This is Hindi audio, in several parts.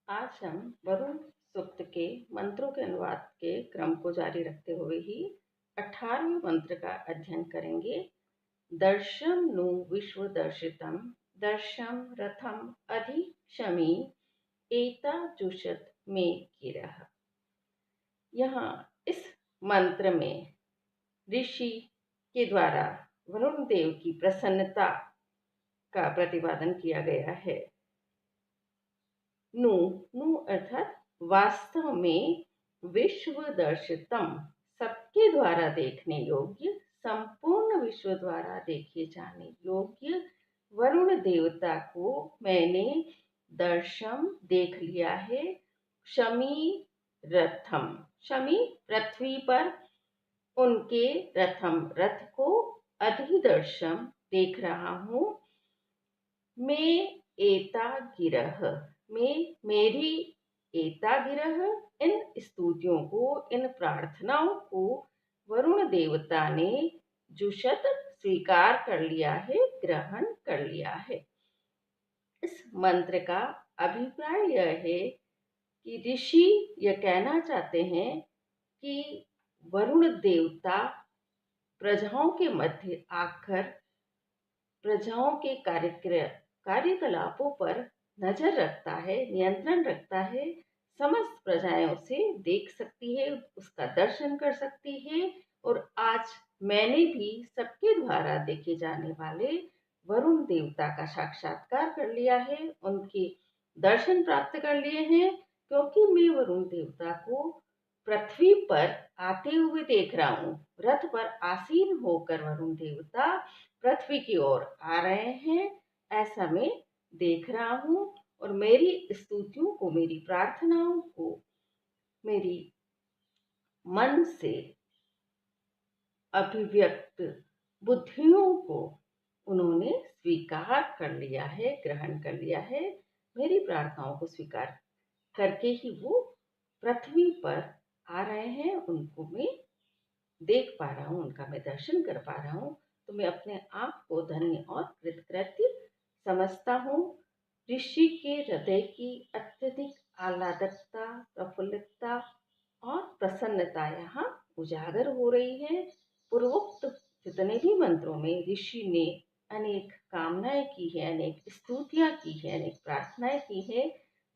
आज हम वरुण सूक्त के मंत्रों के अनुवाद के क्रम को जारी रखते हुए ही 18वें मंत्र का अध्ययन करेंगे। दर्शम नु विश्व दर्शितम दर्शम रथम अधिशमी एता जुषत में गिरह। यहाँ इस मंत्र में ऋषि के द्वारा वरुण देव की प्रसन्नता का प्रतिपादन किया गया है। नु नु अर्थात वास्तव में विश्व दर्शितम, सबके द्वारा देखने योग्य, संपूर्ण विश्व द्वारा देखे जाने योग्य वरुण देवता को मैंने दर्शन देख लिया है। शमी रथम, शमी पृथ्वी पर उनके रथम रथ को अधिदर्शम देख रहा हूँ। मैं एता गिरह, में मेरी एता गिरह, इन स्तुतियों को, इन प्रार्थनाओं को वरुण देवता ने जुषत स्वीकार कर लिया है, ग्रहण कर लिया है। इस मंत्र का अभिप्राय यह है कि ऋषि यह कहना चाहते हैं कि वरुण देवता प्रजाओं के मध्य आकर प्रजाओं के कार्यकलापों पर नजर रखता है, नियंत्रण रखता है, समस्त प्रजाएं उसे देख सकती है, उसका दर्शन कर सकती है। और आज मैंने भी सबके द्वारा देखे जाने वाले वरुण देवता का साक्षात्कार कर लिया है, उनके दर्शन प्राप्त कर लिए हैं, क्योंकि मैं वरुण देवता को पृथ्वी पर आते हुए देख रहा हूँ। रथ पर आसीन होकर वरुण देवता पृथ्वी की ओर आ रहे हैं, ऐसा मैं देख रहा हूँ। और मेरी स्तुतियों को, मेरी प्रार्थनाओं को, मेरी मन से अभिव्यक्त बुद्धियों को उन्होंने स्वीकार कर लिया है, ग्रहण कर लिया है। मेरी प्रार्थनाओं को स्वीकार करके ही वो पृथ्वी पर आ रहे हैं, उनको मैं देख पा रहा हूँ, उनका मैं दर्शन कर पा रहा हूँ। तो मैं अपने आप को धन्य और कृतकृत्य समझता हूँ। ऋषि के हृदय की अत्यधिक आह्लादकता, प्रफुल्लता और प्रसन्नता यहाँ उजागर हो रही है। पूर्वोक्त जितने भी मंत्रों में ऋषि ने अनेक कामनाएं की है, अनेक स्तुतियां की है, अनेक प्रार्थनाएं की है,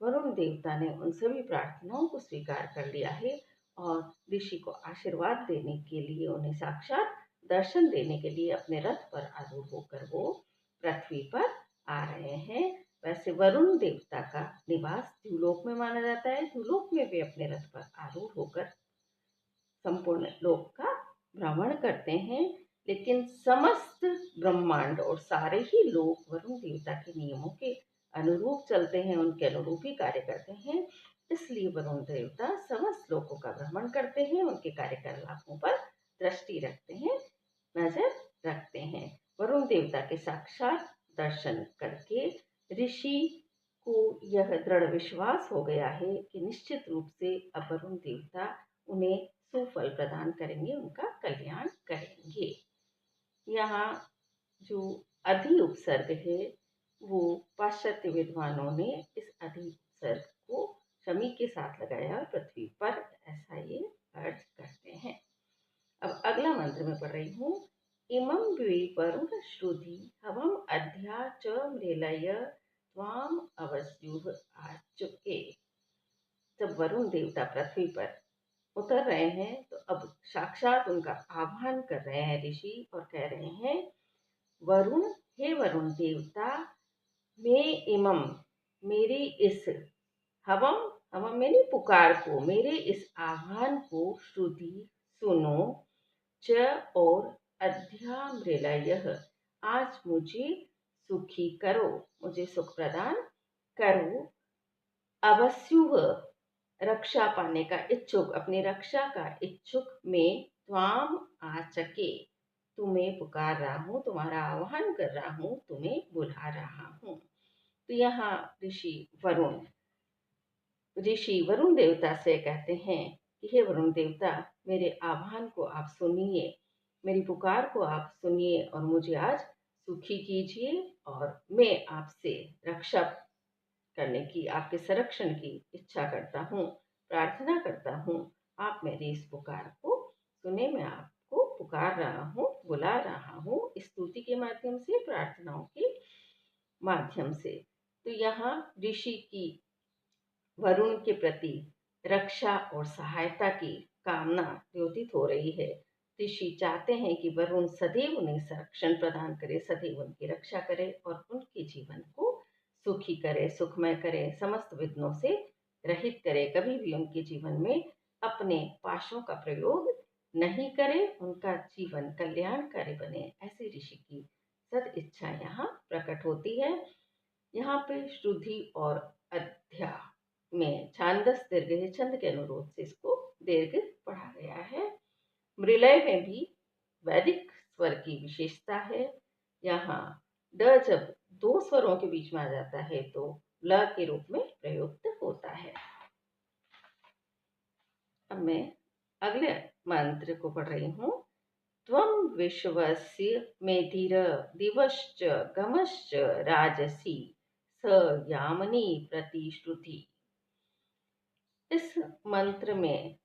वरुण देवता ने उन सभी प्रार्थनाओं को स्वीकार कर लिया है और ऋषि को आशीर्वाद देने के लिए, उन्हें साक्षात दर्शन देने के लिए अपने रथ पर आरूढ़ होकर वो पृथ्वी पर आ रहे हैं। वैसे वरुण देवता का निवास द्युलोक में माना जाता है। द्युलोक में वे अपने रथ पर आरूढ़ होकर संपूर्ण लोक का भ्रमण करते हैं, लेकिन समस्त ब्रह्मांड और सारे ही लोग वरुण देवता के नियमों के अनुरूप चलते हैं, उनके अनुरूप ही कार्य करते हैं। इसलिए वरुण देवता समस्त लोगों का भ्रमण करते हैं, उनके कार्यकलापों पर दृष्टि रखते हैं, नजर रखते हैं। वरुण देवता के साक्षात दर्शन करके ऋषि को यह दृढ़ विश्वास हो गया है कि निश्चित रूप से अब वरुण देवता उन्हें सुफल प्रदान करेंगे, उनका कल्याण करेंगे। यहाँ जो अधि उपसर्ग है वो पाश्चात्य विद्वानों ने इस अधि उपसर्ग को शमी के साथ लगाया और पृथ्वी पर, ऐसा ये अर्थ करते हैं। अब अगला मंत्र में पढ़ रही हूँ। इमं द्वे वरुण श्रुधि हवम अध्या च मृलय त्वाम अवस्युः आचुके। जब वरुण देवता पृथ्वी पर उतर रहे हैं तो अब साक्षात उनका आह्वान कर रहे हैं ऋषि और कह रहे हैं, वरुण, हे वरुण देवता, मैं इमम, मेरी इस हवम, हवम मेरी पुकार को, मेरे इस आह्वान को श्रुति, सुनो, च और अध्यामृलय, आज मुझे सुखी करो, मुझे सुख प्रदान करो। अवस्युः, रक्षा पाने का इच्छुक, अपनी रक्षा का इच्छुक मैं त्वाम आचके, तुम्हें पुकार रहा हूँ, तुम्हारा आह्वान कर रहा हूँ, तुम्हें बुला रहा हूँ। तो यहाँ ऋषि वरुण देवता से कहते हैं कि हे वरुण देवता, मेरे आह्वान को आप सुनिए, मेरी पुकार को आप सुनिए और मुझे आज सुखी कीजिए और मैं आपसे रक्षा करने की, आपके संरक्षण की इच्छा करता हूँ, प्रार्थना करता हूँ। आप मेरी इस पुकार को सुने, मैं आपको पुकार रहा हूँ, बुला रहा हूँ, स्तुति के माध्यम से, प्रार्थनाओं के माध्यम से। तो यहाँ ऋषि की वरुण के प्रति रक्षा और सहायता की कामना द्योतित हो रही है। ऋषि चाहते हैं कि वरुण सदैव उन्हें संरक्षण प्रदान करे, सदैव उनकी रक्षा करे और उनके जीवन को सुखी करे, सुखमय करे, समस्त विघ्नों से रहित करे, कभी भी उनके जीवन में अपने पाशों का प्रयोग नहीं करे, उनका जीवन कल्याणकारी बने, ऐसी ऋषि की सद इच्छा यहाँ प्रकट होती है। यहाँ पे श्रुति और अध्या में छांदस दीर्घ छंद के अनुरोध से इसको दीर्घ पढ़ा गया है। मृलय में भी वैदिक स्वर की विशेषता है। यहाँ ड जब दो स्वरों के बीच में आ जाता है तो ल के रूप में प्रयुक्त होता है। अब मैं अगले मंत्र को पढ़ रही हूँ। त्वं विश्वस्य मेधिर दिवश्च गमश्च राजसी स यामनी प्रतिश्रुति। इस मंत्र में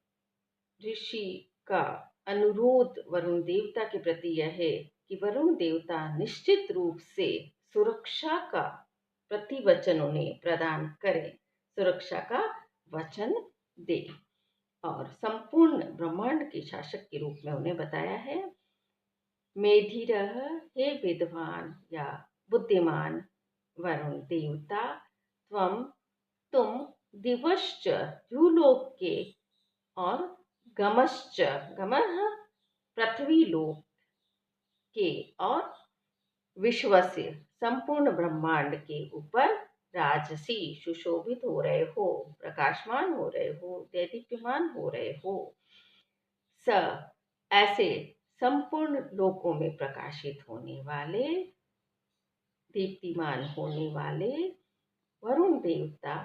ऋषि का अनुरोध वरुण देवता के प्रति यह है कि वरुण देवता निश्चित रूप से सुरक्षा का प्रतिवचन उन्हें प्रदान करें, सुरक्षा का वचन दे और संपूर्ण ब्रह्मांड के शासक के रूप में उन्हें बताया है। मेधिरः, हे विद्वान या बुद्धिमान वरुण देवता, तुम दिवश्च भूलोक के और गमश्च, गमः पृथ्वी लोक के और विश्वस्य संपूर्ण ब्रह्मांड के ऊपर राजसी सुशोभित हो रहे हो, प्रकाशमान हो रहे हो, दैदीप्यमान हो रहे हो। स ऐसे संपूर्ण लोकों में प्रकाशित होने वाले, दीप्तिमान होने वाले वरुण देवता,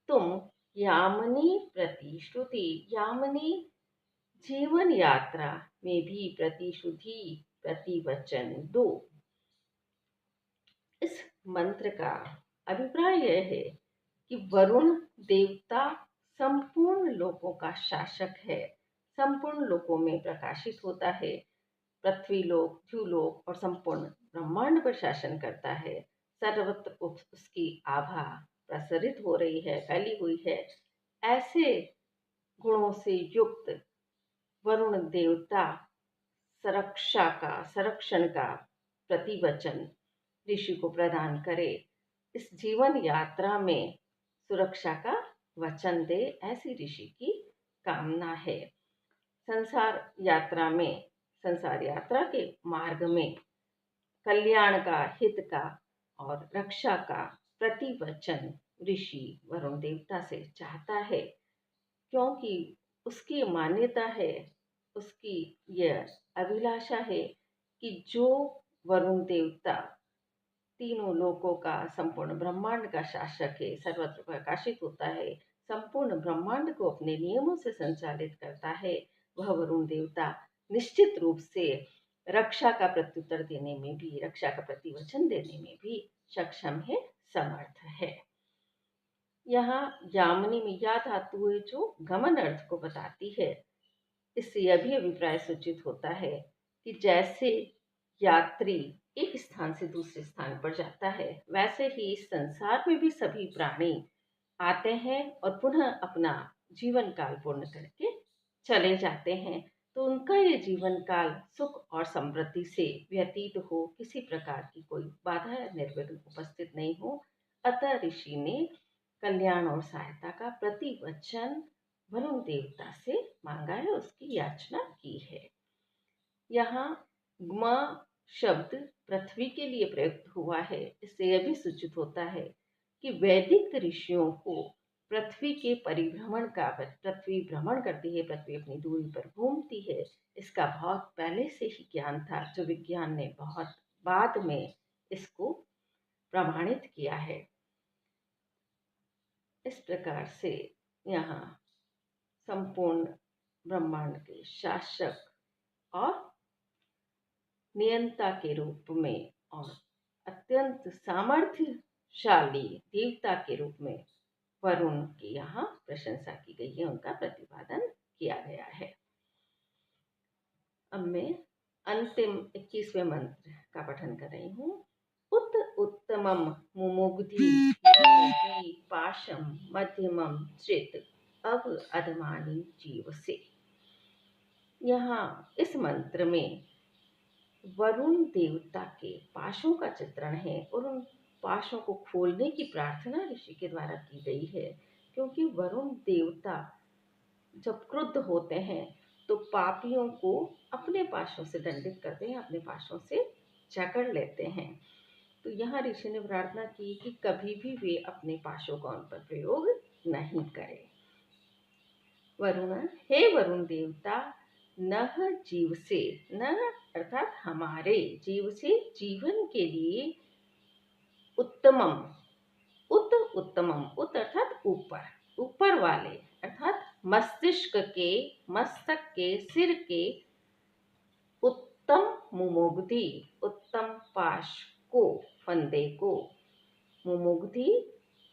तुम यामिनी प्रतिश्रुति, यामिनी जीवन यात्रा में भी प्रतिश्रुति प्रतिवचन दो। इस मंत्र का अभिप्राय यह है कि वरुण देवता संपूर्ण लोकों का शासक है, संपूर्ण लोकों में प्रकाशित होता है, पृथ्वी लोक, भूलोक और संपूर्ण ब्रह्मांड पर शासन करता है। सर्वत्र उसकी आभा प्रसरित हो रही है, फैली हुई है। ऐसे गुणों से युक्त वरुण देवता संरक्षण का प्रतिवचन ऋषि को प्रदान करे, इस जीवन यात्रा में सुरक्षा का वचन दे, ऐसी ऋषि की कामना है। संसार यात्रा के मार्ग में कल्याण का, हित का और रक्षा का प्रतिवचन ऋषि वरुण देवता से चाहता है, क्योंकि उसकी मान्यता है, उसकी यह अभिलाषा है कि जो वरुण देवता तीनों लोकों का, संपूर्ण ब्रह्मांड का शासक है, सर्वत्र प्रकाशित होता है, संपूर्ण ब्रह्मांड को अपने नियमों से संचालित करता है, वह वरुण देवता निश्चित रूप से रक्षा का प्रत्युत्तर देने में भी, रक्षा का प्रतिवचन देने में भी सक्षम है, समर्थ है। यहाँ यामिनी में या धातु है जो गमन अर्थ को बताती है। इससे यह भी अभिप्राय सूचित होता है कि जैसे यात्री एक स्थान से दूसरे स्थान पर जाता है, वैसे ही इस संसार में भी सभी प्राणी आते हैं और पुनः अपना जीवन काल पूर्ण करके चले जाते हैं। तो उनका ये जीवन काल सुख और समृद्धि से व्यतीत हो, किसी प्रकार की कोई बाधा या निर्विघ्न उपस्थित नहीं हो। अतः ऋषि ने कल्याण और सहायता का प्रतिवचन वरुण देवता से मांगा है, उसकी याचना की है। यहाँ ग्म शब्द पृथ्वी के लिए प्रयुक्त हुआ है। इससे यह भी सूचित होता है कि वैदिक ऋषियों को पृथ्वी के परिभ्रमण का, पृथ्वी भ्रमण करती है, पृथ्वी अपनी दूरी पर घूमती है, इसका बहुत पहले से ही ज्ञान था, जो विज्ञान ने बहुत बाद में इसको प्रमाणित किया है। इस प्रकार से यहाँ संपूर्ण ब्रह्मांड के शासक और नियंता के रूप में और अत्यंत सामर्थ्यशाली देवता के रूप में वरुण की यहाँ प्रशंसा की गई है, उनका प्रतिपादन किया गया है। अब मैं अंतिम 21वें मंत्र का पठन कर रही हूँ। उत उत्तमम मुमुग्धि पाशम मध्यमम चित अब अधमानी जीव से। यहाँ इस मंत्र में वरुण देवता के पाशों का चित्रण है और उन पाशों को खोलने की प्रार्थना ऋषि के द्वारा की गई है, क्योंकि वरुण देवता जब क्रुद्ध होते हैं तो पापियों को अपने पाशों से दंडित करते हैं, अपने पाशों से जकड़ लेते हैं। तो यहाँ ऋषि ने प्रार्थना की कि कभी भी वे अपने पाशों का उन पर प्रयोग नहीं करें। वरुण, हे वरुण देवता, नह जीव से, नह अर्थात हमारे, जीव से जीवन के लिए, उत्तमम, उत उत्तमम, उत अर्थात ऊपर, ऊपर वाले अर्थात मस्तिष्क के, मस्तक के, सिर के उत्तम मुमुग्धि, उत्तम पाश को, फंदे को, मुमुग्धि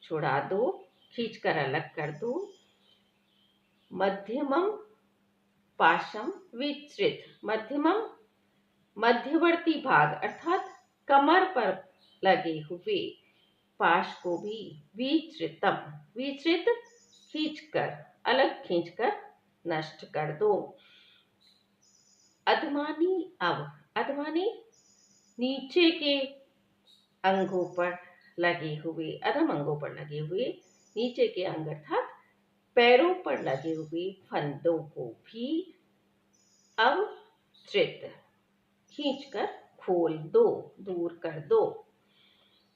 छुड़ा दो, खींचकर अलग कर दो। मध्यमम पाशम विचृत, मध्यमम मध्यवर्ती भाग अर्थात कमर पर लगे हुए पाश को भी, विचृतम, विचृत खींचकर, अलग खींचकर नष्ट कर दो। अधमानी अब, अधमानी नीचे के अंगों पर लगे हुए, अधम अंगों पर लगे हुए नीचे के अंग अर्थात पैरों पर लगे हुए फंदों को भी अब चित खींचकर खोल दो, दूर कर दो।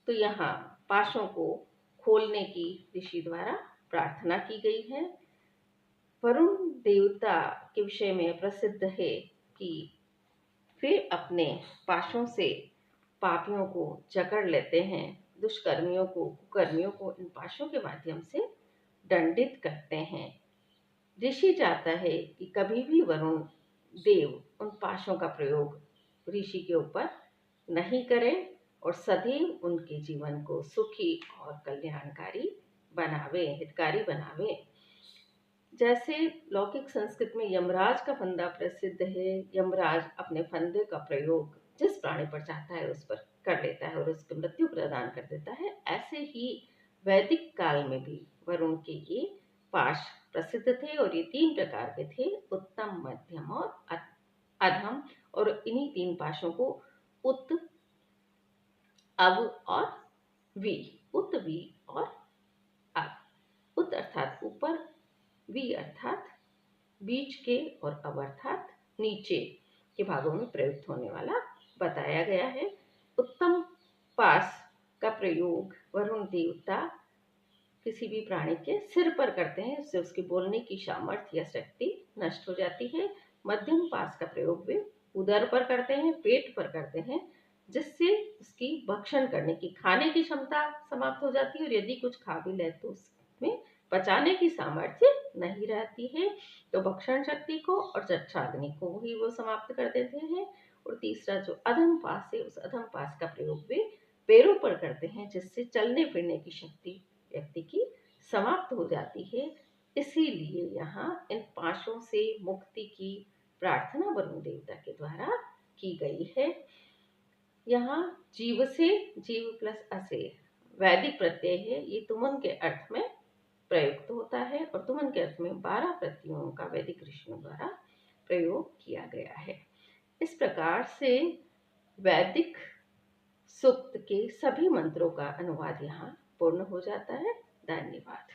तो यहाँ पाशों को खोलने की ऋषि द्वारा प्रार्थना की गई है। वरुण देवता के विषय में प्रसिद्ध है कि वे अपने पाशों से पापियों को जकड़ लेते हैं, दुष्कर्मियों को, कुकर्मियों को इन पाशों के माध्यम से दंडित करते हैं। ऋषि चाहता है कि कभी भी वरुण देव उन पाशों का प्रयोग ऋषि के ऊपर नहीं करें और सदैव उनके जीवन को सुखी और कल्याणकारी बनावे, हितकारी बनावे। जैसे लौकिक संस्कृत में यमराज का फंदा प्रसिद्ध है, यमराज अपने फंदे का प्रयोग जिस प्राणी पर चाहता है उस पर कर लेता है और उसको मृत्यु प्रदान कर देता है, ऐसे ही वैदिक काल में भी वरुण के ये पाश प्रसिद्ध थे और ये 3 प्रकार के थे, उत्तम, मध्यम और अधम। और इन्हीं 3 पाशों को उत, अव और वी, उत, वी और अव। उत अर्थात ऊपर, वी अर्थात बीच के और अव अर्थात नीचे के भागों में प्रयुक्त होने वाला बताया गया है। उत्तम पास का प्रयोग वरुण देवता किसी भी प्राणी के सिर पर करते हैं, इससे उसकी बोलने की सामर्थ्य या शक्ति नष्ट हो जाती है। मध्यम पास का प्रयोग वे उदर पर करते हैं, पेट पर करते हैं, जिससे उसकी भक्षण करने की, खाने की क्षमता समाप्त हो जाती है और यदि कुछ खा भी ले तो उसमें पचाने की सामर्थ्य नहीं रहती है, तो भक्षण शक्ति को और चक्षाग्नि को ही वो समाप्त कर देते हैं। और तीसरा जो अधम पास है, उस अधम पास का प्रयोग वे पैरों पर करते हैं, जिससे चलने फिरने की शक्ति व्यक्ति की समाप्त हो जाती है। इसीलिए यहाँ इन पाशों से मुक्ति की प्रार्थना वरुण देवता के द्वारा की गई है। यहाँ जीव से, जीव प्लस असे वैदिक प्रत्यय है, ये तुमन के अर्थ में प्रयुक्त होता है और तुमन के अर्थ में 12 प्रत्ययों का वैदिक ऋषियों द्वारा प्रयोग किया गया है। इस प्रकार से वैदिक सूक्त के सभी मंत्रों का अनुवाद यहाँ पूर्ण हो जाता है। धन्यवाद।